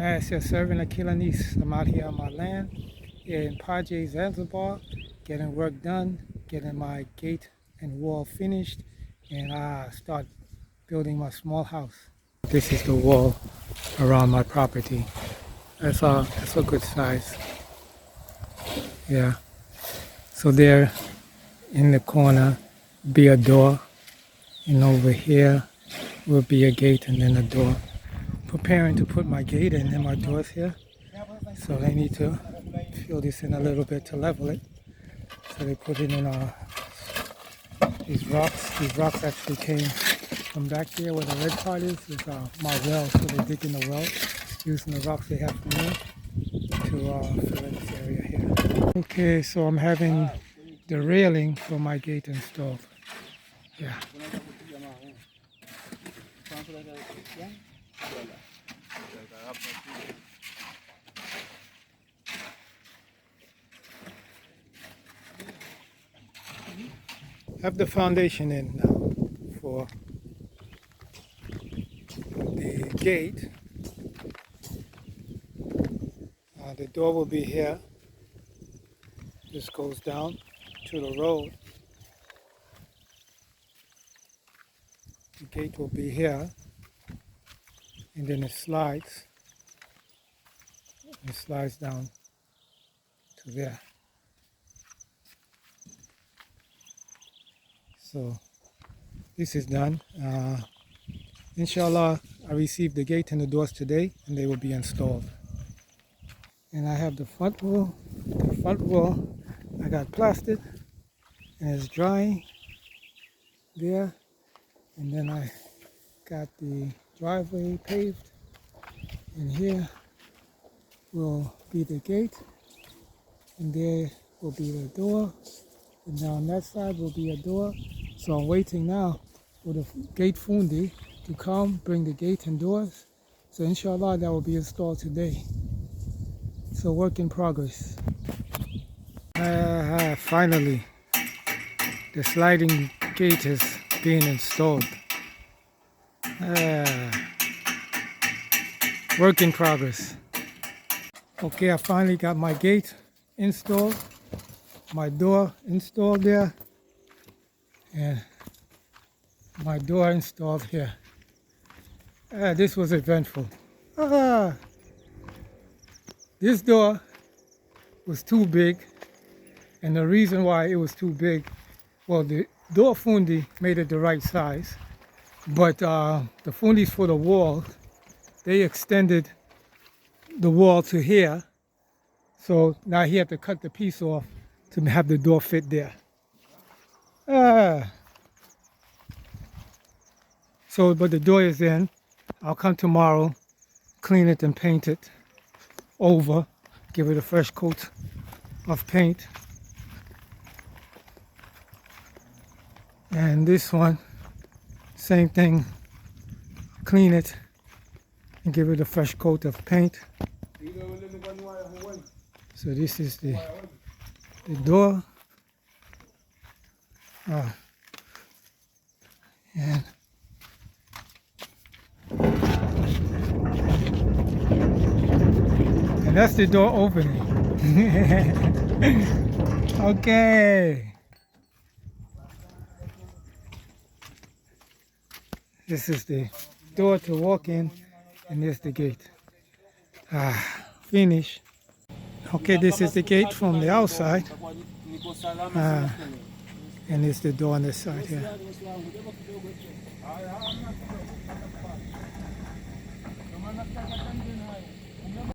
It's your servant Akilanis. I'm out here on my land in Paje Zanzibar, getting work done, getting my gate and wall finished, and I start building my small house. This is the wall around my property. That's a good size. Yeah. So there in the corner be a door, and over here will be a gate and then a door. Preparing to put my gate in and my doors here. So they need to fill this in a little bit to level it. So they put it in these rocks. These rocks actually came from back there where the red part is my well. So they dig in the well using the rocks they have from there to fill in this area here. Okay, so I'm having the railing for my gate installed. Yeah. Have the foundation in now for the gate. The door will be here. This goes down to the road. The gate will be here, and then it slides. It slides down to there. So this is done. Inshallah, I received the gate and the doors today, and they will be installed. And I have the front wall. The front wall I got plastered, and it's drying there. And then I got the driveway paved, and here will be the gate, and there will be the door, and now on that side will be a door. So I'm waiting now for the gate fundi to come, bring the gate and doors. So inshallah that will be installed today. So work in progress. Finally, the sliding gate is being installed. Work in progress. Okay, I finally got my gate installed, my door installed there, and my door installed here. This was eventful. This door was too big, and the reason why it was too big, well, the door fundi made it the right size, but the fundis for the wall, they extended the wall to here, so now he had to cut the piece off to have the door fit there. So, but the door is in. I'll come tomorrow, clean it and paint it over, give it a fresh coat of paint. And this one, same thing, clean it and give it a fresh coat of paint. So this is the door. And that's the door opening. Okay. This is the door to walk in, and there's the gate. Finish. Okay, this is the gate from the outside. And it's the door on this side here.